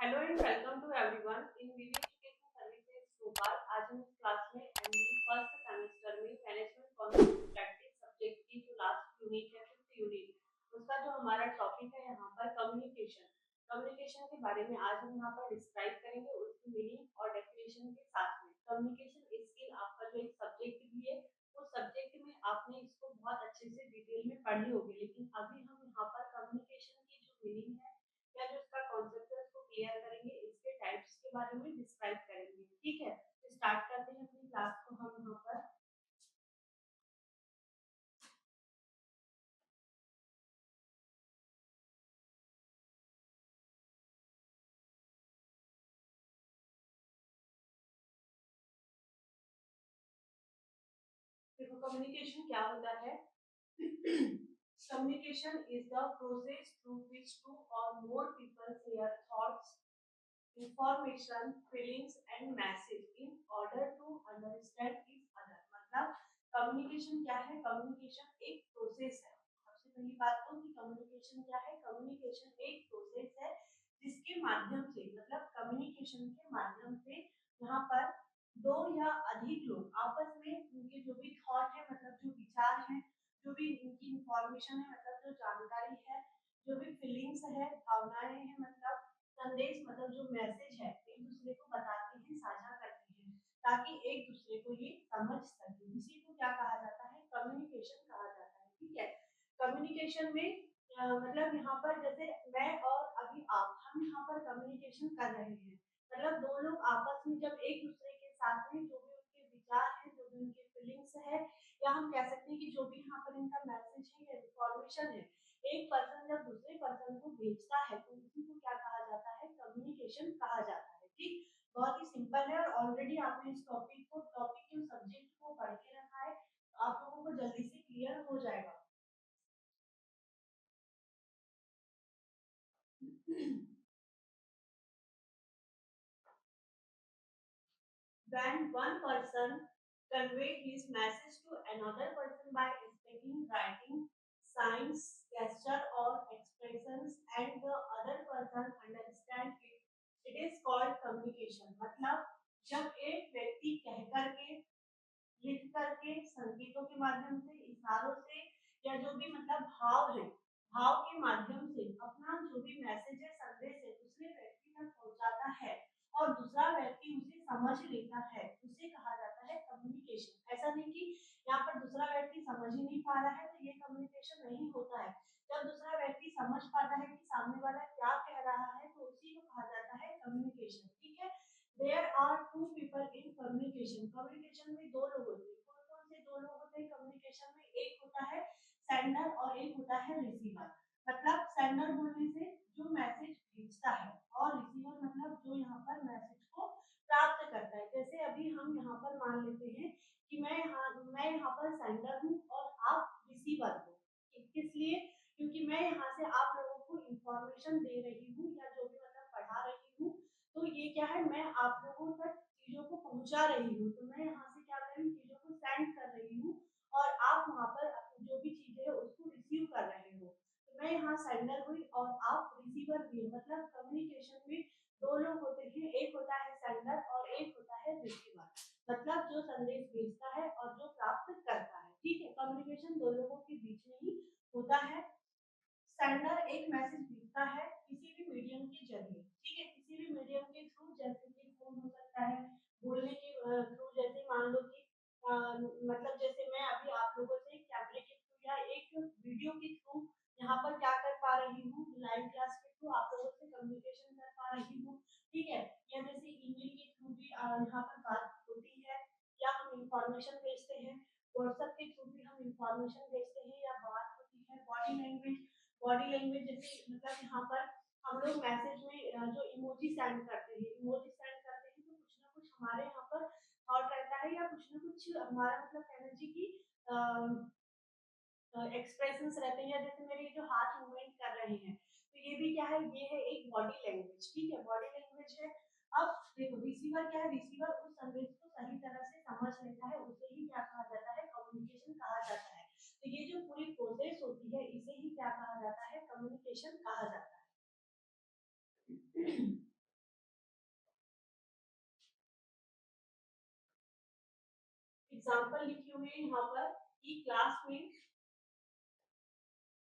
Hello and welcome to everyone in Vivi education services Bhopal. आज हम इस क्लास में एमबी फर्स्ट सेमेस्टर में मैनेजमेंट कॉन्सेप्ट प्रैक्टिस सब्जेक्ट की जो लास्ट यूनिट है फिफ्थ यूनिट उसका जो हमारा टॉपिक है यहाँ पर कम्युनिकेशन कम्युनिकेशन के बारे में आज हम यहाँ पर डिस्क्राइब करेंगे उसकी मीनिंग और डेफिनेशन के साथ में। कम्युनिकेशन स्किल आपका जो एक सब्जेक्ट भी है उस सब्जेक्ट में आपने इसको बहुत अच्छे से डिटेल में पढ़ी होगी, लेकिन अभी हम यहाँ पर कम्युनिकेशन की जो मीनिंग है या जो इसका कॉन्सेप्ट है उसको क्लियर करेंगे, इसके टाइप्स के बारे में डिस्क्राइब करेंगे। ठीक है, तो स्टार्ट करते हैं अपनी क्लास को हम यहाँ पर। देखो कम्युनिकेशन क्या होता है। Communication is the process through which two और more people share thoughts, information, feelings and message in order to understand each other। मतलब कम्युनिकेशन क्या है? कम्युनिकेशन एक प्रोसेस है। सबसे पहली बात तो कि कम्युनिकेशन क्या है? कम्युनिकेशन एक प्रोसेस है जिसके माध्यम से मतलब कम्युनिकेशन के माध्यम से यहाँ पर दो या अधिक लोग आपस में उनके जो भी थॉट है मतलब जो विचार है, जो भी उनकी इंफॉर्मेशन है मतलब जो जानकारी है, जो भी फीलिंग्स है, भावनाएं हैं मतलब संदेश मतलब जो मैसेज है एक दूसरे को बताते हैं, साझा करते हैं ताकि एक दूसरे को ये समझ सके। इसी को क्या कहा जाता है? कम्युनिकेशन कहा जाता है। ठीक है, कम्युनिकेशन में मतलब यहाँ पर जैसे मैं और अभी आप हम यहाँ पर कम्युनिकेशन कर रहे हैं मतलब दो लोग आपस में जब एक दूसरे के साथ में जो भी उनके विचार है, जो भी उनके फीलिंग्स है या हम कह सकते हैं कि जो भी यहाँ पर इनका मैसेज है या इंफॉर्मेशन है एक पर्सन जब दूसरे पर्सन को भेजता है तो उसी को क्या कहा जाता है? कम्युनिकेशन कहा जाता है। ठीक, बहुत ही सिंपल है और ऑलरेडी आपने इस टॉपिक के सब्जेक्ट को पढ़ के रखा है तो आप लोगों को जल्दी से क्लियर हो जाएगा। When one person convey his message to another person by speaking, writing, signs, gesture or expressions and the other person understand it, it is called communication। मतलब जब एक व्यक्ति कह करके, लिख करके, संकेतों के माध्यम से, इशारों से या जो भी मतलब भाव है, भाव के माध्यम से अपना जो भी मैसेज है, संदेश है दूसरे व्यक्ति तक पहुंचाता है और दूसरा व्यक्ति उसे समझ लेता है, उसे कहा जाता है कम्युनिकेशन। ऐसा नहीं कि यहाँ पर दूसरा व्यक्ति समझ ही नहीं पा रहा है तो ये कम्युनिकेशन नहीं होता है। जब दूसरा व्यक्ति समझ पाता है कि सामने वाला क्या कह रहा है तो उसी को कहा जाता है कम्युनिकेशन। ठीक है, there are two people in communication. Communication में दो लोग होते हैं। कौन कौन से दो लोग होते हैं कम्युनिकेशन में? एक होता है सेंडर और एक होता है रिसीवर। मतलब सेंडर बोलने से जो मैसेज भेजता है और रिसीवर मतलब जो यहाँ पर मैसेज को प्राप्त करता है। जैसे अभी हम यहाँ पर मान लेते हैं कि मैं यहाँ पर सेंडर हूँ और आप रिसीवर हो। किस लिए? क्योंकि मैं यहाँ से आप लोगों को इंफॉर्मेशन दे रही हूँ या जो भी मतलब पढ़ा रही हूँ तो ये क्या है? मैं आप लोगों तक चीजों को पहुंचा रही हूँ तो मैं यहाँ से क्या कर रही हूँ? चीजों को सेंड कर रही हूँ और आप वहाँ पर जो भी चीजें है उसको रिसीव कर रहे हो। तो मैं यहाँ सेंडर हुई और आप रिसीवर भी। मतलब कम्युनिकेशन में दो लोग होते हैं, एक होता है सेंडर और एक होता है रिसीवर। मतलब जो संदेश भेजता है और जो प्राप्त करता है। ठीक है, कम्युनिकेशन दो लोगों के बीच में ही होता है। सेंडर एक मैसेज भेजता है किसी भी मीडियम के जरिए। ठीक है, किसी भी मीडियम के थ्रू, जैसे कि फोन हो सकता है, बोलने के थ्रू, जैसे मान लो कि मतलब जैसे मैं अभी आप लोगों से कैमरे के थ्रू या एक वीडियो के थ्रू यहाँ पर क्या कर पा रही हूँ? लाइव क्लास के थ्रू आप लोगों से कम्युनिकेशन कर पा रही हूँ। ठीक है, या जैसे ईमेल के थ्रू भी यहाँ पर बात होती है या हम इंफॉर्मेशन भेजते हैं। व्हाट्सएप के थ्रू भी हम इंफॉर्मेशन भेजते हैं या बात होती है। बॉडी लैंग्वेज जैसे मतलब यहाँ पर हम लोग मैसेज में जो इमोजी सेंड करते हैं, इमोजी सेंड करते हैं तो कुछ ना कुछ हमारे यहाँ पर थॉट रहता है या कुछ ना कुछ हमारा मतलब एनर्जी की एक्सप्रेशंस रहते हैं या जैसे मेरे जो हाथ मूवमेंट कर रहे हैं तो ये भी क्या है? ये है एक बॉडी लैंग्वेज। ठीक है, बॉडी लैंग्वेज है। अब देखो रिसीवर क्या है? रिसीवर उस संदेश को सही तरह से समझ लेता है, उसे ही क्या कहा जाता है? कम्युनिकेशन कहा जाता है। तो ये जो पूरी प्रोसेस होती है इसे ही क्या कहा जाता है? कम्युनिकेशन कहा जाता है। एग्जाम्पल लिखे हुए हैं यहाँ पर कि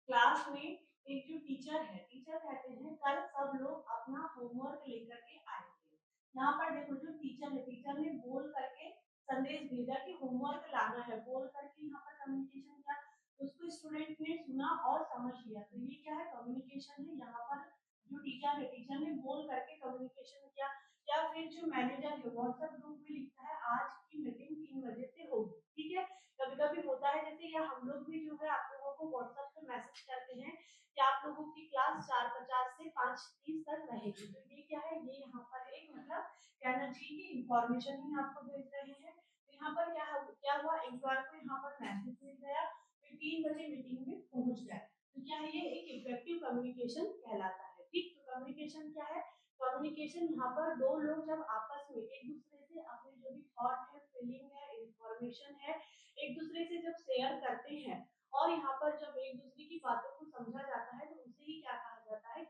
क्लास में एक जो टीचर है, टीचर कहते हैं कल सब लोग अपना होमवर्क लेकर के आएंगे। यहाँ पर देखो जो टीचर है, टीचर ने बोल करके संदेश भेजा कि होमवर्क लाना है, बोल करके यहाँ पर कम्युनिकेशन किया, उसको स्टूडेंट ने सुना और समझ लिया, तो ये क्या है, कम्युनिकेशन है। यहाँ पर जो टीचर है, टीचर ने बोल करके कम्युनिकेशन किया। या फिर जो मैनेजर है व्हाट्सएप ग्रुप में लिखता है आज की मीटिंग 3 बजे से होगी, ठीक है। कभी कभी होता है जैसे या हम लोग भी जो है आप लोगों को व्हाट्सएप पे मैसेज करते हैं कि आप लोगों की क्लास 4:50 से 5:30 तक रहेगी, तो ये क्या है, ये यहाँ पर एक मतलब कहना चाहिए कि इंफॉर्मेशन ही आपको भेज रहे हैं। तो यहाँ पर क्या हुआ, एम्प्लॉय को यहाँ पर मैसेज मिल गया, फिर 3 बजे मीटिंग में पहुंच गए, तो क्या है, ये एक इफेक्टिव कम्युनिकेशन कहलाता है। ठीक, तो कम्युनिकेशन क्या है, कम्युनिकेशन यहाँ पर दो लोग जब आपस में एक दूसरे से अपने जो भी थॉट है, फीलिंग है, इंफॉर्मेशन है, एक दूसरे से जब शेयर करते हैं और यहाँ पर जब एक दूसरे की बातों को समझा जाता है, तो उसे ही क्या कहा जाता है,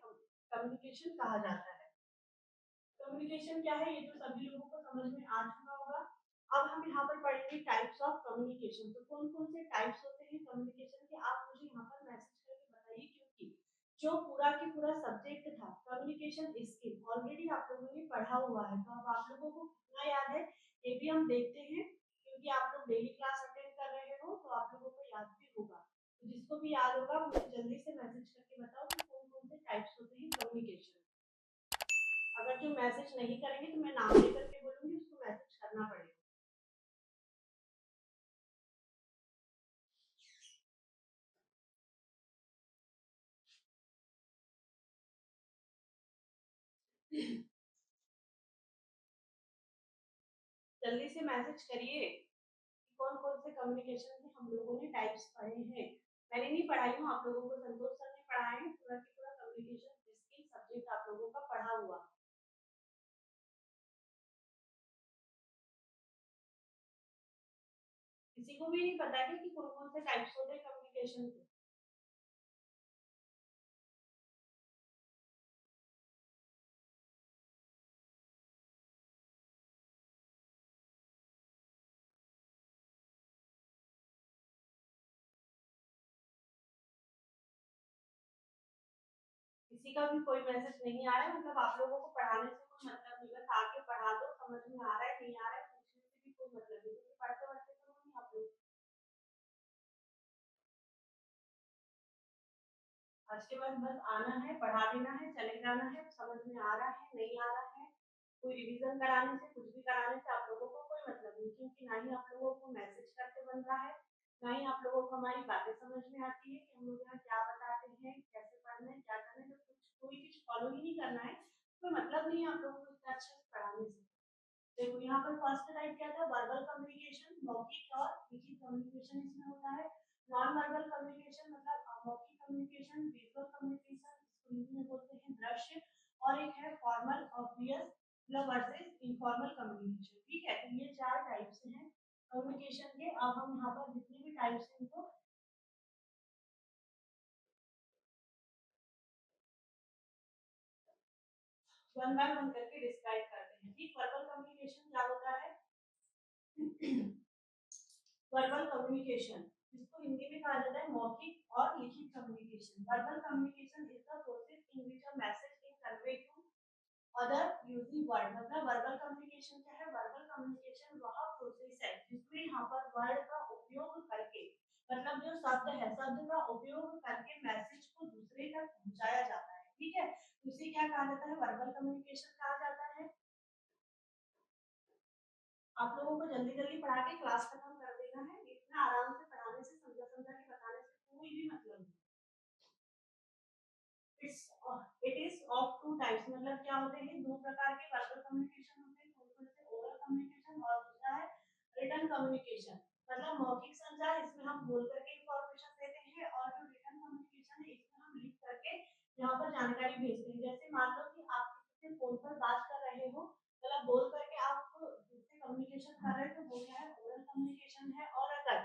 कम्युनिकेशन कहा जाता है। कम्युनिकेशन क्या है, ये तो सभी लोगों को समझ में आ चुका होगा। अब हम यहाँ पर पढ़ेंगे टाइप्स ऑफ कम्युनिकेशन। तो कौन कौन से टाइप्स होते हैं कम्युनिकेशन के, आप मुझे यहाँ पर मैसेज करके बताइए, क्योंकि जो पूरा की पूरा सब्जेक्ट था कम्युनिकेशन स्किल ऑलरेडी आप लोगों ने पढ़ा हुआ है, तो अब आप लोगों को कितना याद है ये भी हम देखते हैं, क्योंकि आप लोग डेली क्लास अटेंड कर रहे हो तो आप लोगों को याद भी होगा। तो जिसको भी याद होगा मुझे जल्दी से मैसेज करके बताओ कि कौन कौन से टाइप्स होते हैं कम्युनिकेशन। अगर जो मैसेज नहीं करेंगे तो मैं नाम लेकर के बोलूंगी, उसको मैसेज करना पड़ेगा। जल्दी से मैसेज करिए कि कौन कौन से कम्युनिकेशन के हम लोगों ने टाइप्स पढ़े हैं। मैंने नहीं पढ़ाई हूँ, आप लोगों को संतोष सर ने पढ़ाए हैं, पूरा की पूरा कम्युनिकेशन स्किल सब्जेक्ट आप लोगों का पढ़ा हुआ। किसी को भी नहीं पता है कि कौन कौन से टाइप्स होते हैं कम्युनिकेशन के। किसी का भी कोई मैसेज नहीं आया, मतलब आप लोगों को पढ़ाने से कोई मतलब नहीं, बस आके पढ़ा दो, समझ में आ रहा है नहीं आ रहा है पूछने से भी कोई मतलब नहीं, क्योंकि पढ़ते पढ़ते तो नहीं आप लोग। आज के बाद बस आना है, पढ़ा देना है, चले जाना है, समझ में आ रहा है नहीं आ रहा है, कोई रिवीजन कराने से कुछ भी कराने से आप लोगों को कोई मतलब नहीं, क्योंकि ना ही आप लोगों को मैसेज करके बन रहा है, ना ही आप लोगों को हमारी बातें समझ में आती है कि हम लोग यहाँ क्या बताते हैं, कैसे पढ़ना है, क्या करना है, जब कुछ कोई चीज फॉलो ही नहीं करना है, कोई मतलब नहीं है आप लोगों को इतना अच्छे से पढ़ाने से। देखो यहाँ पर फर्स्ट टाइप क्या था, वर्बल कम्युनिकेशन, मौखिक और लिखित कम्युनिकेशन इसमें होता है। नॉन वर्बल कम्युनिकेशन मतलब मौखिक कम्युनिकेशन, विजुअल कम्युनिकेशन, इसको हिंदी में बोलते हैं दृश्य, और एक है फॉर्मल ऑब्वियस मतलब वर्सेस इनफॉर्मल कम्युनिकेशन। ठीक है, तो ये 4 टाइप्स हैं कम्युनिकेशन के। अब हम यहाँ पर जितने भी टाइप्स हैं इनको वन बाय वन करके डिस्क्राइब करते हैं। ठीक, वर्बल कम्युनिकेशन क्या होता है, वर्बल कम्युनिकेशन जिसको हिंदी में कहा जाता है मौखिक और लिखित communication. Verbal communication is the process in which a message is conveyed to other using word. मतलब वर्बल कम्युनिकेशन क्या है, वर्बल कम्युनिकेशन वह प्रोसेस है जिसमें यहाँ पर वर्ड का उपयोग करके, मतलब जो शब्द है, शब्द का उपयोग करके मैसेज को दूसरे तक पहुंचाया जाता है। ठीक है, उसे क्या कहा जाता है, वर्बल कम्युनिकेशन कहा जाता है। आप लोगों को जल्दी जल्दी पढ़ा के क्लास खत्म कर देना है, इतना आराम से पढ़ाने से, समझा समझा के बताने से कोई भी मतलब नहीं। It's it is of two types, मतलब क्या होते हैं, दो प्रकार के वर्बल कम्युनिकेशन होते हैं, कौन कौन से, ओरल कम्युनिकेशन और दूसरा है रिटन कम्युनिकेशन। मतलब मौखिक संचार, इसमें हम बोल करके इंफॉर्मेशन देते हैं, और जो रिटन कम्युनिकेशन है इसमें हम लिख करके यहाँ पर जानकारी भेजते हैं। जैसे मान लो कि आप किसी से फोन पर बात कर रहे हो, मतलब बोल करके आप जिससे कम्युनिकेशन कर रहे हो, तो वो क्या है, ओरल कम्युनिकेशन है। और अगर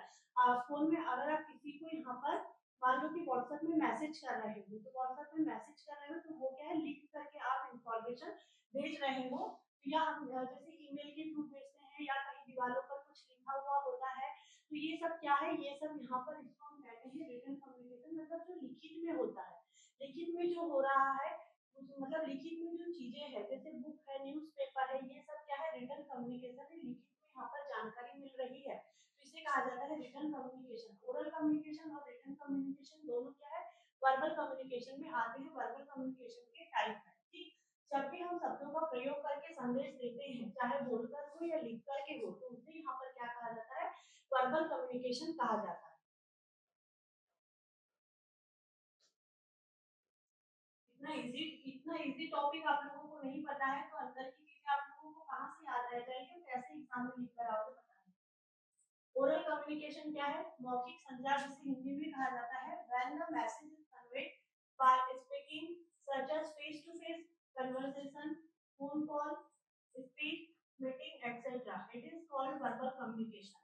फोन में अगर आप किसी को यहाँ पर मान लो कि व्हाट्सएप में मैसेज कर रहे हो, तो व्हाट्सएप में मैसेज कर रहे हो तो वो क्या है, लिख करके आप इंफॉर्मेशन भेज रहे हो, या हम जैसे ईमेल के थ्रू भेजते हैं या कहीं दीवारों पर कुछ लिख लिखा हुआ होता है, तो ये सब क्या है, ये सब यहाँ पर इसको हम कहते हैं रिटन कम्युनिकेशन, मतलब जो लिखित में होता है, लिखित में जो हो रहा है, मतलब लिखित में जो चीजें है, जैसे बुक है, न्यूज़पेपर है, ये सब क्या है, रिटन कम्युनिकेशन है, लिखित में यहाँ पर जानकारी मिल रही है, तो इसे कहा जाता है रिटन कम्युनिकेशन। ओरल कम्युनिकेशन और रिटन कम्युनिकेशन दोनों क्या है, वर्बल कम्युनिकेशन में आते हैं, वर्बल कम्युनिकेशन के टाइप है, ठीक। जब भी हम शब्दों का प्रयोग करके संदेश देते हैं, चाहे बोलकर हो या लिख करके हो, तो उसे यहाँ पर क्या कहा जाता है, वर्बल कम्युनिकेशन कहा जाता है। इतना इजी टॉपिक आप लोगों को नहीं पता है, तो अंदर की चीजें आप लोगों को कहाँ से याद रह जाएगी, कैसे एग्जाम में लिख कर आओगे बताइए। ओरल कम्युनिकेशन क्या है, मौखिक संचार जिसे हिंदी में कहा जाता है, when the message is conveyed by speaking such as face to face conversation, phone call, speech, meeting etcetera, it is called verbal communication.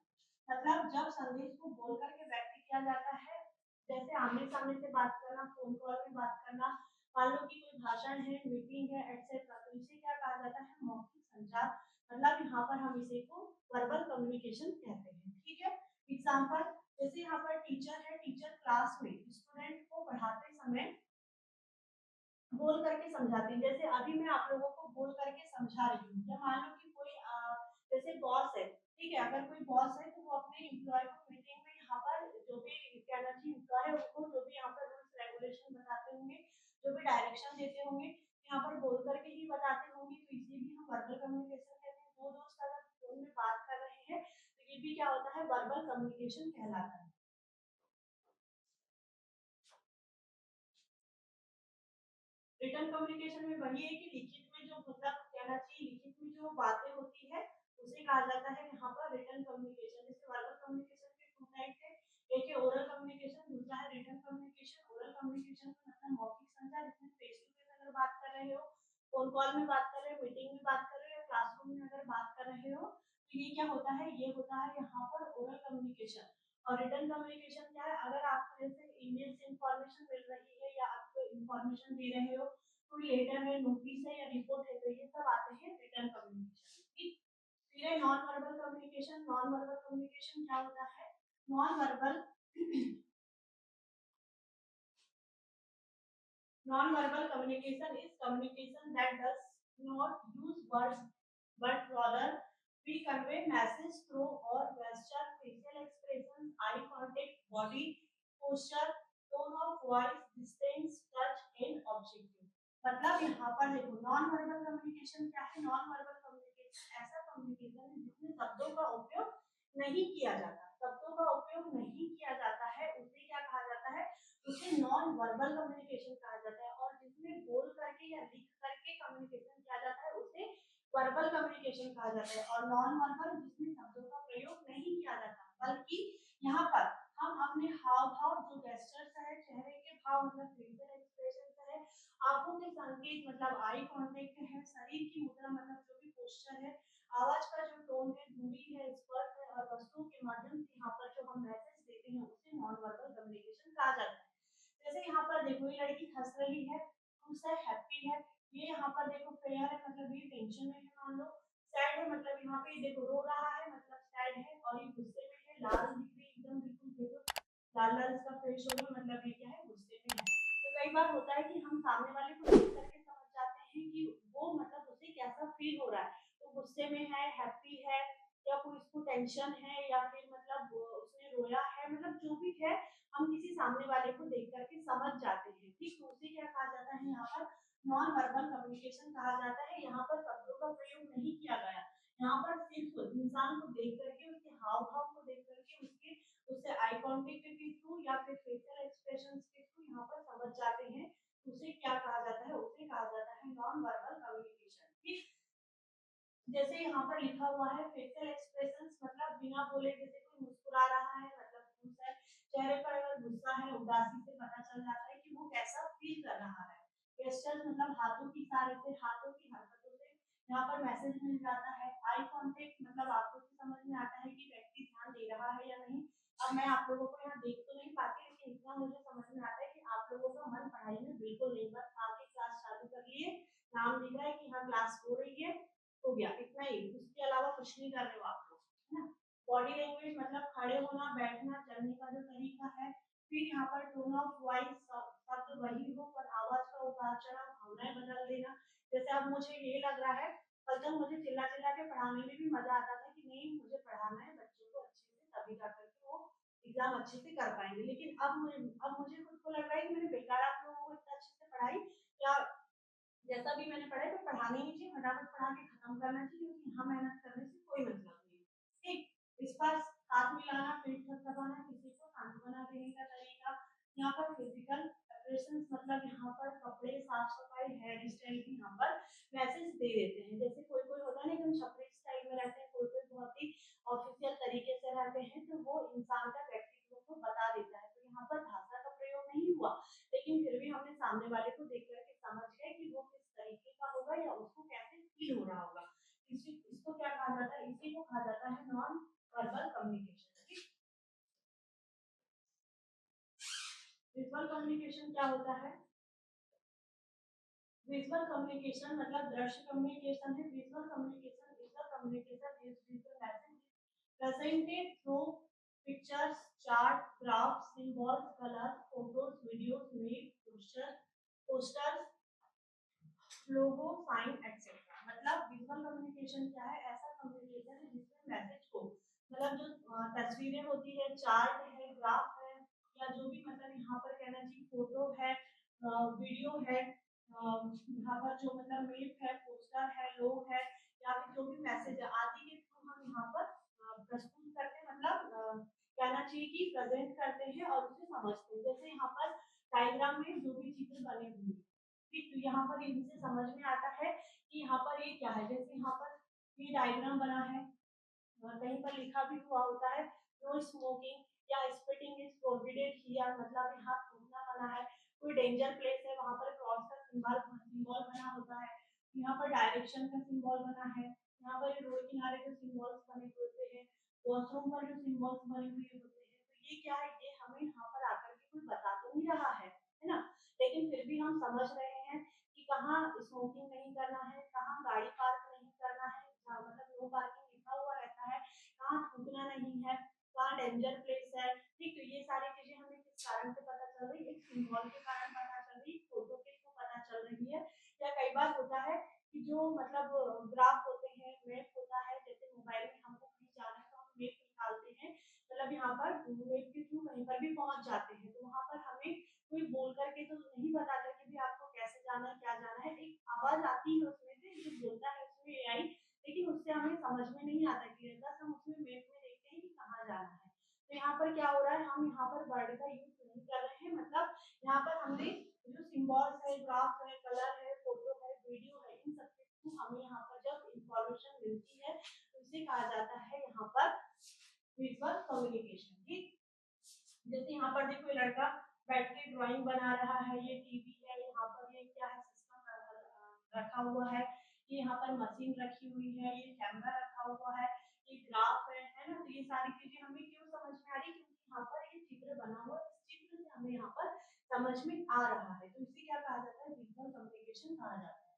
मतलब जब संदेश को बोल करके व्यक्त किया जाता है, जैसे आमने सामने से बात करना, फोन कॉल में बात करना, मान लो कि कोई भाषण है, मीटिंग है एक्सेट्रा, तो इसे क्या कहा जाता है, मौखिक संचार, मतलब यहाँ पर हम इसे को वर्बल कम्युनिकेशन कहते हैं, ठीक है। एग्जाम्पल, जैसे यहाँ पर टीचर है, टीचर क्लास में स्टूडेंट को पढ़ाते समय बोल करके समझाती हूँ, जैसे अभी मैं आप लोगों को बोल करके समझा रही हूँ, या मान लो कि कोई जैसे बॉस है, ठीक है, अगर कोई बॉस है तो वो अपने एम्प्लॉय को मीटिंग में यहाँ पर जो भी क्या कहना चाहिए एम्प्लॉय है उनको जो भी यहाँ पर रूल्स रेगुलेशन बताते होंगे, जो भी डायरेक्शन देते होंगे, यहाँ पर बोल करके ही बताते होंगे, तो इसे भी हम वर्बल कम्युनिकेशन कहते हैं। दो दोस्त अगर फोन में बात कर रहे हैं तो ये भी क्या होता है, वर्बल कम्युनिकेशन कहलाता है। रिटन कम्युनिकेशन में वही है कि लिखित में जो मतलब कहना चाहिए, लिखित में जो बातें होती है उसे कहा जाता है यहाँ पर रिटन कम्युनिकेशन। जैसे वर्बल कम्युनिकेशन के टू टाइप है, एक है ओरल कम्युनिकेशन, दूसरा है रिटन कम्युनिकेशन। ओरल कम्युनिकेशन का मतलब मौखिक संचार, जिसमें फेस टू फेस अगर बात कर रहे हो, फोन कॉल में बात कर रहे हो, मीटिंग में बात कर रहे हो, या क्लासरूम में अगर बात कर रहे हो, तो ये क्या होता है, ये होता है यहाँ पर ओरल कम्युनिकेशन। और रिटन कम्युनिकेशन क्या है, अगर आपको जैसे ईमेल से इंफॉर्मेशन मिल रही है या आपको इंफॉर्मेशन दे रहे हो, कोई लेटर है, नोटिस है या रिपोर्ट है, तो ये सब आते हैं रिटन कम्युनिकेशन, ठीक। फिर है non verbal communication. Non verbal communication क्या होता है, non verbal non-verbal communication is communication that does not use words but rather we convey message through or gesture, facial expressions, eye contact, body posture, tone of voice, distance, touch and objective। मतलब यहाँ पर देखो non verbal communication क्या है, non verbal communication ऐसा communication है जिसमें शब्दों का उपयोग नहीं किया जाता, शब्दों का उपयोग नहीं किया जाता है, उसे क्या कहा जाता है, उसे नॉन वर्बल कम्युनिकेशन कहा जाता है। और जिसमें बोल करके या लिख करके कम्युनिकेशन किया जाता है उसे वर्बल कम्युनिकेशन कहा जाता है। और नॉन वर्बल जिसमें शब्दों का प्रयोग नहीं किया जाता, बल्कि यहाँ पर हम अपने हाव भाव, जो गेस्टर्स है, चेहरे के भाव मतलब फेशियल एक्सप्रेशन है, आंखों के संकेत मतलब आई कांटेक्ट है, शरीर की मुद्रा मतलब जो भी पोस्चर है, आवाज का जो टोन है, दूरी है, स्पर्श है, और वस्तुओं के माध्यम से यहाँ पर जो हम मैसेज देते हैं उसे नॉन वर्बल कम्युनिकेशन कहा जाता है। जैसे यहाँ पर देखो ये लड़की हंस रही है, खुश है, हैप्पी है, ये यहाँ पर देखो फेयर है मतलब ये टेंशन में है, मान लो सैड है मतलब यहाँ पे देखो रो रहा है मतलब सैड है, और ये गुस्से में है, लाल दिख रही एकदम बिल्कुल देखो लाल लाल इसका फेस हो गया मतलब ये क्या है, गुस्से में है। तो कई बार होता है कि हम सामने वाले को देख करके समझ जाते हैं कि वो मतलब उसे कैसा फील हो रहा है, तो गुस्से में है, हैप्पी है, या कोई उसको टेंशन है, या फिर मतलब उसने रोया है, मतलब जो भी है हम किसी सामने वाले को देख करके समझ जाते हैं, ठीक। तो उसे क्या कहा जाता है यहाँ पर, नॉन वर्बल कम्युनिकेशन कहा जाता है। यहाँ पर शब्दों का प्रयोग नहीं किया गया, यहाँ पर सिर्फ इंसान को देख करके, उसके हाव भाव को देख करके, उसके उससे आई कांटेक्ट के थ्रू या फिर फेशियल एक्सप्रेशंस के थ्रू यहाँ पर समझ जाते हैं, उसे क्या कहा जाता है, उसे कहा जाता है नॉन वर्बल कम्युनिकेशन, ठीक। जैसे यहाँ पर लिखा हुआ है फेशियल एक्सप्रेशंस मतलब बिना बोले, जैसे कोई मुस्कुरा रहा है मतलब खुश है, चेहरे पर अगर गुस्सा है, उदासी से पता चल जाता है कि वो कैसा फील कर रहा है। गेस्चर्स मतलब हाथों की इशारे से, हाथों की हरकतों से यहाँ पर मैसेज मिल जाता है। आई कांटेक्ट मतलब आंखों से समझ में आता है कि व्यक्ति ध्यान दे रहा है या नहीं। अब मैं आप लोगों को यहाँ देख तो नहीं पाती, लेकिन इतना मुझे समझ में आता है कि आप लोगों का मन पढ़ाई में बिल्कुल नहीं, बस आके क्लास चालू कर लिए, नाम दिख रहा है कि हाँ क्लास हो रही है, हो गया, इतना ही, उसके अलावा कुछ नहीं कर रहे हो आप लोग, है ना। बॉडी लैंग्वेज मतलब खड़े होना, बैठना, चलने का जो तरीका है। फिर यहाँ पर टोन ऑफ वॉइस, शब्द वही हो पर आवाज का उतार चढ़ाव, भावनाएं बदल देना। जैसे अब मुझे ये लग रहा है, कल तक मुझे चिल्ला चिल्ला के पढ़ाने में भी मजा आता था कि नहीं मुझे पढ़ाना है बच्चों को अच्छे से, तभी जा करके वो एग्जाम अच्छे से कर पाएंगे। लेकिन अब मुझे खुद को लग रहा है कि मैंने बेकार आप लोगों को इतना अच्छे से पढ़ाई, या जैसा भी मैंने पढ़ा है तो पढ़ाना ही नहीं चाहिए, फटाफट पढ़ा के खत्म करना चाहिए, क्योंकि यहाँ मेहनत करने से कोई मतलब नहीं। ठीक, इस पर हाथ मिलाना, पीठ थपथपाना, किसी को सांत्वना देने का तरीका। यहाँ पर फिजिकल एक्सप्रेशंस मतलब यहाँ पर कपड़े, साफ सफाई, हेयर स्टाइल की यहाँ पर मैसेज दे देते हैं। जैसे कोई कोई होता है ना एकदम छपरी स्टाइल में रहते हैं, कोई कोई बहुत ही ऑफिशियल तरीके से रहते हैं, तो वो इंसान का व्यक्तित्व को बता देता है। तो यहाँ पर भाषा का प्रयोग नहीं हुआ, लेकिन फिर भी हमने सामने वाले को देख करके समझ गए कि वो किस तरीके का होगा या उसको कैसे फील हो रहा होगा। इसको क्या कहा जाता है, इसी को कहा जाता है non verbal communication. Visual communication क्या होता है? विजुअल कम्युनिकेशन मतलब दृश्य कम्युनिकेशन है। Visual communication is the communication is visual message presented through pictures, chart, graphs, symbols, colors, photos, videos, made posters, logo, sign etcetera. मतलब विजुअल कम्युनिकेशन क्या है? ऐसा कम्युनिकेशन है जिसमें मैसेज को मतलब जो तस्वीरें होती है, चार्ट है, ग्राफ है, या जो भी मतलब यहाँ पर कहना चाहिए फोटो है, वीडियो है, यहाँ पर जो मतलब मेप है, पोस्टर है, लोग है, या फिर जो भी मैसेज है आदि के थ्रू हम यहाँ पर प्रस्तुत करते हैं, मतलब कहना चाहिए कि प्रेजेंट करते हैं और उसे समझते हैं। जैसे यहाँ पर डायग्राम में जो भी चित्र बने हुए हैं, ठीक, तो यहाँ पर इनसे समझ में आता है कि यहाँ पर ये क्या है। जैसे यहाँ पर ये डायग्राम बना है, कहीं पर लिखा भी हुआ होता है नो स्मोकिंग या स्पिटिंग इज प्रोहिबिटेड हियर, मतलब यहाँ थूकना मना है। कोई डेंजर प्लेस है, वहां पर क्रॉस का सिंबल बना होता है। यहाँ पर डायरेक्शन का सिंबल बना है। यहाँ पर रोड किनारे जो सिंबल्स बने होते हैं, वॉशरूम पर जो सिंबल्स बने हुए होते हैं, तो ये क्या है, ये हमें यहाँ पर आकर के कोई बता तो नहीं रहा है ना, लेकिन फिर भी हम समझ रहे हैं कि कहाँ स्मोकिंग नहीं करना है, कहाँ गाड़ी पार्क नहीं करना है, मतलब नो पार्किंग लिखा हुआ रहता है, कहाँ थूकना नहीं है, कहाँ डेंजर प्लेस है। ठीक, तो ये सारी चीजें हमें किस कारण से पता चल रही है? एक सिंबल के कारण पता चल रही है, फोटो के थ्रू पता चल रही है। या कई बार होता है कि जो मतलब ग्राफ होते हैं, मैप होता है, जैसे मोबाइल में हमको कहीं जाना है तो हम मैप निकालते हैं, मतलब यहाँ पर मैप के थ्रू कहीं पर भी पहुंच जाते हैं, तो वहां पर हमें कोई बोल करके तो नहीं बताता कि भी आपको कैसे जाना है, क्या जाना है। एक आवाज आती है उसमें से जो बोलता है उसमें एआई, लेकिन उससे हमें समझ में नहीं आता कि बस हम उसमें मैप में देखते हैं कि कहाँ जाना है। तो यहाँ पर क्या हो रहा है, हम यहाँ पर वर्ड का यूज नहीं कर रहे हैं, मतलब यहाँ पर हमने जो सिंबल्स है, ग्राफ है, कलर है, फोटो है, वीडियो है, इन सब के थ्रू हमें यहाँ पर जब इंफॉर्मेशन मिलती है तो इसे कहा जाता है यहाँ पर विजुअल कम्युनिकेशन। ठीक, जैसे यहाँ पर देखो लड़का बैठ के ड्राइंग बना रहा है, ये टीवी है, यहाँ पर ये क्या है, सिस्टम रखा हुआ है, ये यहाँ पर मशीन रखी हुई है, ये कैमरा रखा हुआ है, ये ग्राफ है ना। तो ये सारी चीजें हमें क्यों समझ में आ रही है, क्योंकि यहाँ पर ये चित्र बना हुआ है, इस चित्र से हमें यहाँ पर समझ में आ रहा है, तो इसे क्या कहा जाता है, विजुअल कम्युनिकेशन कहा जाता है।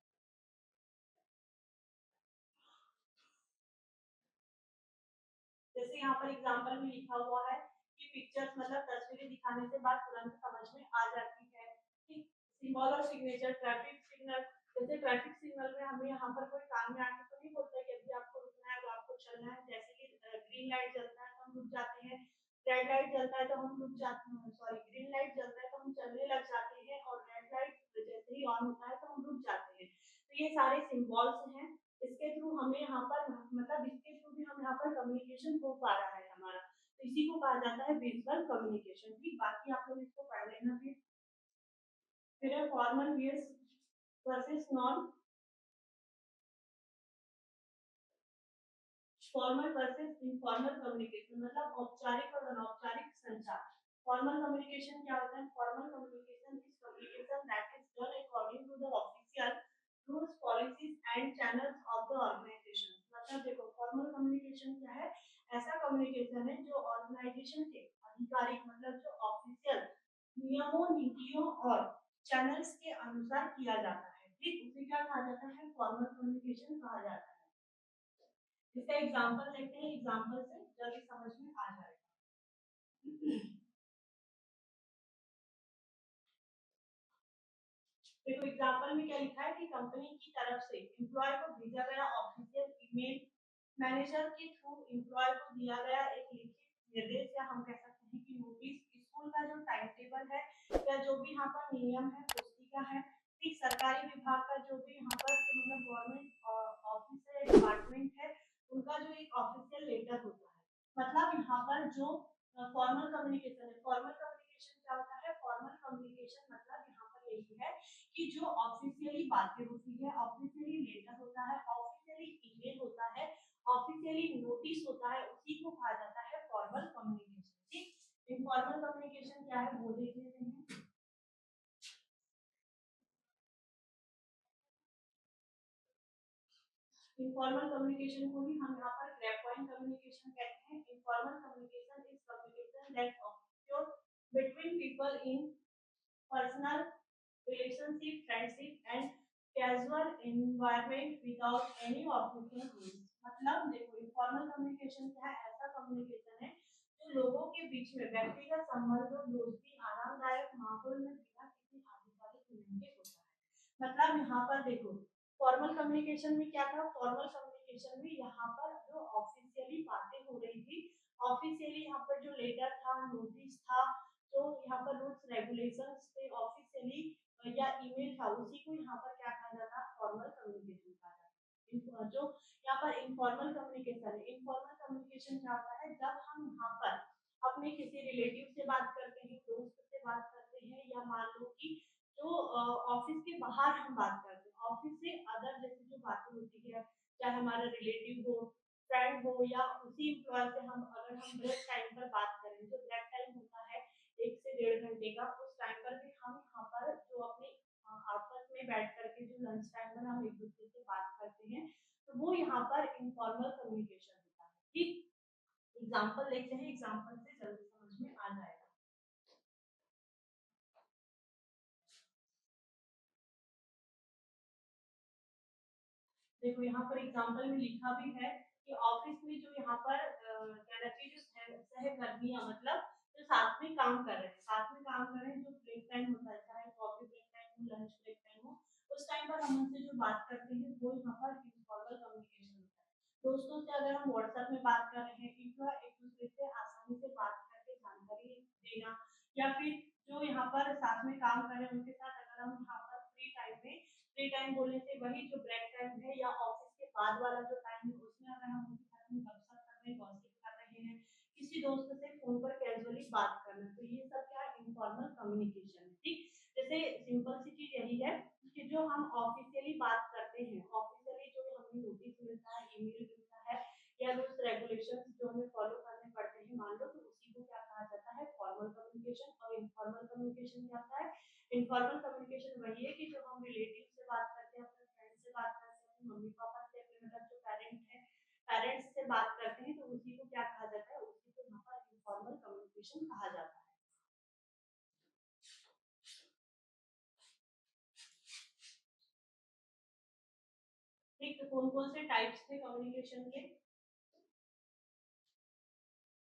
जैसे यहाँ पर एग्जाम्पल में लिखा हुआ है कि पिक्चर्स मतलब तस्वीरें दिखाने से बात तुरंत समझ में आ जाती है। ठीक, सिंबल और सिग्नेचर, ट्रैफिक सिग्नल, जैसे ट्रैफिक सिग्नल में हमें यहाँ पर कोई काम में आके तो नहीं बोलता कि अभी आपको रुकना है तो आपको चलना है। जैसे कि ग्रीन लाइट जलता है तो हम रुक जाते हैं, रेड लाइट जलता है तो हम रुक जाते हैं, सॉरी ग्रीन लाइट जलता है तो हम चलने लग जाते हैं, और रेड लाइट जैसे ही ऑन होता है तो हम रुक जाते हैं। तो ये सारे सिंबल्स हैं, इसके थ्रू हमें यहाँ पर मतलब इसके थ्रू भी हम यहाँ पर कम्युनिकेशन हो पा रहा है हमारा, तो इसी को कहा जाता है विजुअल कम्युनिकेशन। ठीक, बाकी आप लोग इसको पढ़ लेना। फिर है formal versus versus non formal versus informal communication, मतलब औपचारिक और अनौपचारिक संचार। फॉर्मल कम्युनिकेशन क्या होता है? Formal communication is communication that is done according to the official rules, policies and channels of the organization. मतलब देखो फॉर्मल कम्युनिकेशन क्या है? ऐसा कम्युनिकेशन है जो ऑर्गेनाइजेशन के आधिकारिक मतलब जो ऑफिशियल नियमों, नीतियों और चैनल्स के अनुसार किया जाता है। ठीक, उसे क्या कहा जाता है? फॉर्मल कम्युनिकेशन कहा जाता है। इसका एग्जांपल देखते हैं, एग्जांपल से जल्दी समझ में आ जाएगा। देखो एग्जांपल में क्या लिखा है कि कंपनी की तरफ से एम्प्लॉय को भेजा गया ऑफिशियल ईमेल, मैनेजर के थ्रू एम्प्लॉय को दिया गया एक लिखित निर्देश, या हम कह सकते हैं कि नोटिस, स्कूल का जो टाइम टेबल है या जो भी यहाँ पर नियम है पुस्तिका है, ठीक सरकारी विभाग का जो भी यहाँ पर मतलब गवर्नमेंट ऑफिस है, डिपार्टमेंट है, उनका जो एक ऑफिशियल लेटर होता है। मतलब यहाँ पर जो फॉर्मल कम्युनिकेशन है, फॉर्मल कम्युनिकेशन क्या होता है, फॉर्मल कम्युनिकेशन मतलब यहाँ पर यही है कि जो ऑफिशियली बातें होती है, ऑफिशियली लेटर होता है, ऑफिशियली ईमेल होता है, ऑफिशियली नोटिस होता है, उसी को कहा जाता है फॉर्मल कम्युनिकेशन। ठीक, इनफॉर्मल कम्युनिकेशन क्या है वो देख लेते हैं। इनफॉर्मल कम्युनिकेशन को ही हम यहाँ पर ग्रैप पॉइंट कम्युनिकेशन कहते हैं। Informal communication is communication that occur between people in personal relationship, friendship and casual environment without any official rules। मतलब देखो इनफॉर्मल कम्युनिकेशन क्या है, ऐसा कम्युनिकेशन है जो लोगों के बीच में व्यक्तिगत संबंध और दोस्ती आरामदायक माहौल में बिना किसी आधिकारिक नियम के होता है। मतलब यहाँ पर देखो फॉर्मल कम्युनिकेशन में क्या था, फॉर्मल कम्युनिकेशन में यहाँ पर जो ऑफिशियली बातें हो रही थी, ऑफिशियली यहाँ पर जो लेटर था, नोटिस था, जो यहाँ पर रूल्स रेगुलेशंस थे ऑफिशियली या ईमेल था, उसी को यहाँ पर क्या कहा जाता है, फॉर्मल कम्युनिकेशन कहा जाता है। जो यहाँ पर इनफॉर्मल कम्युनिकेशन है, इनफॉर्मल कम्युनिकेशन क्या होता है, जब हम यहाँ पर अपने किसी रिलेटिव से बात करते हैं, दोस्त से बात करते हैं, या मान लो कि जो ऑफिस के बाहर हम बात करते हैं, ऑफिस से अदर जैसे जो बातें होती है, चाहे हमारा रिलेटिव हो, फ्रेंड हो, या उसी एम्प्लॉय से हम अगर हम ब्रेक टाइम पर बात करें, जो ब्रेक टाइम होता है 1 से 1.5 घंटे का, उस टाइम पर भी हम यहाँ पर जो अपने आपस में बैठ करके जो लंच टाइम पर हम एक दूसरे से बात करते हैं, तो वो यहाँ पर इनफॉर्मल कम्युनिकेशन होता है। ठीक, एग्जाम्पल देखते हैं, एग्जाम्पल से जल्दी समझ में आ जाएगा। देखो यहाँ पर एग्जाम्पल में लिखा भी है कि ऑफिस में जो यहाँ पर क्या कहते हैं, जो सहकर्मियां मतलब जो साथ में काम कर रहे हैं, साथ में काम कर रहे हैं, जो ब्रेक टाइम होता है, चाहे कॉफी ब्रेक टाइम हो, लंच ब्रेक टाइम हो, उस टाइम पर हम उनसे जो बात करते हैं वो यहाँ पर इनफॉर्मल कम्युनिकेशन होता है। दोस्तों से अगर हम व्हाट्सएप में बात कर रहे हैं, एक दूसरे से आसानी से बात करके जानकारी देना, या फिर जो यहाँ पर साथ में काम कर रहे हैं उनके साथ अगर हम यहाँ पर फ्री टाइम बोलने से वही जो ब्रेक टाइम है या ऑफिस के बाद वाला जो टाइम है, उसमें अगर हम उनके साथ में गपशप कर रहे हैं, गॉसिप कर रहे हैं, किसी दोस्त से फोन पर कैजुअली बात करना, तो ये सब क्या है, इनफॉर्मल कम्युनिकेशन है। ठीक, जैसे सिंपल सी चीज यही है कि जो हम ऑफिशियली बात करते हैं, ऑफिशियली जो हमें नोटिस मिलता है, ईमेल मिलता है, या रूल्स रेगुलेशंस जो हमें फॉलो करने पड़ते हैं, मान लो, तो उसी को क्या कहा जाता है, फॉर्मल कम्युनिकेशन। और इनफॉर्मल कम्युनिकेशन क्या होता है, इनफॉर्मल कम्युनिकेशन वही है कि जो हम रिलेटिव से बात करते हैं, अपने फ्रेंड से बात करते हैं, अपने मम्मी पापा से, अपने मतलब जो पेरेंट्स से बात करते हैं, तो उसी को क्या कहा जाता है, उसी को यहाँ पर इनफॉर्मल कम्युनिकेशन कहा जाता है। ठीक, तो कौन कौन से टाइप्स थे कम्युनिकेशन के,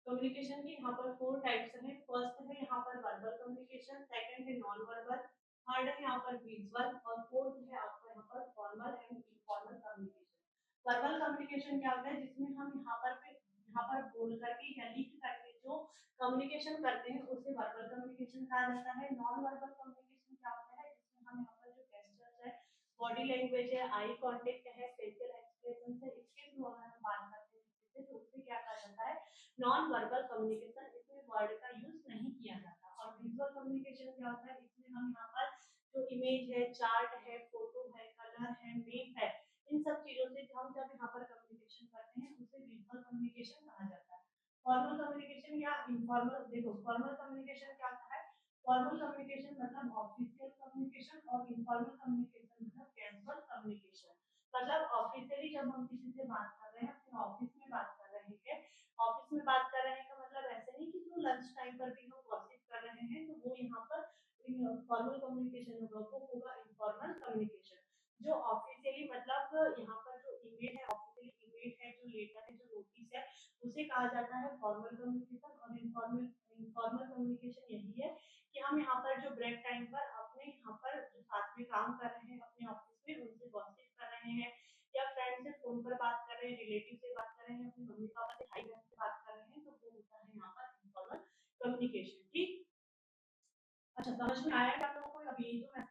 कम्युनिकेशन के यहाँ पर 4 टाइप्स हैं। फर्स्ट है यहाँ पर वर्बल कम्युनिकेशन, सेकंड है नॉन वर्बल, थर्ड है यहाँ पर विजुअल, और फोर्थ है आपका यहाँ पर formal and informal communication. Verbal communication क्या होता है, जिसमें हम यहाँ पर बोल करके या लिख करके जो कम्युनिकेशन करते हैं उसे वर्बल कम्युनिकेशन कहा जाता है। नॉन वर्बल कम्युनिकेशन क्या होता है, जिसमें हम यहाँ पर जो गेस्चर्स है, बॉडी लैंग्वेज है, आई कांटेक्ट है, फेशियल एक्सप्रेशन है, इसके थ्रू अगर हम बात करते हैं किसी से, तो उसे क्या कहा जाता है, नॉन वर्बल कम्युनिकेशन। इसमें वर्ड का यूज नहीं किया जाता। और विजुअल कम्युनिकेशन क्या होता है, इसमें हम यहाँ पर जो इमेज है, चार्ट है, फोटो है, कलर है, मेप है, इन सब चीजों से हम जब यहाँ पर कम्युनिकेशन करते हैं उसे विजुअल कम्युनिकेशन कहा जाता है। फॉर्मल कम्युनिकेशन या इनफॉर्मल, देखो फॉर्मल कम्युनिकेशन क्या होता है, फॉर्मल कम्युनिकेशन मतलब ऑफिशियल कम्युनिकेशन, और इनफॉर्मल कम्युनिकेशन मतलब कैजुअल कम्युनिकेशन। मतलब ऑफिशियली जब हम किसी से बात कर रहे हैं, अपने ऑफिस में बात कर रहे हैं, ऑफिस में बात कर रहे हैं का मतलब ऐसे नहीं कि जो लंच टाइम पर भी हम गॉसिप कर रहे हैं, तो वो यहाँ पर फॉर्मल कम्युनिकेशन होगा, वो होगा इनफॉर्मल कम्युनिकेशन। जो ऑफिशियली मतलब यहाँ पर जो ईमेल है, ऑफिशियली ईमेल है, जो लेटर कहा जाता है फॉर्मल कम्युनिकेशन, और इनफॉर्मल इनफॉर्मल कम्युनिकेशन यही है कि हम यहाँ पर जो ब्रेक टाइम पर अपने यहाँ पर जो साथ में काम कर रहे हैं अपने ऑफिस में उनसे गॉसिप कर रहे हैं, या फ्रेंड से फोन पर बात कर रहे हैं, रिलेटिव से बात कर रहे हैं, अपने मम्मी पापा से भाई बहन से बात कर रहे हैं, तो वो होता है यहाँ पर इनफॉर्मल कम्युनिकेशन। ठीक, अच्छा समझ में आया क्या आप लोगों को? अभी जो मैं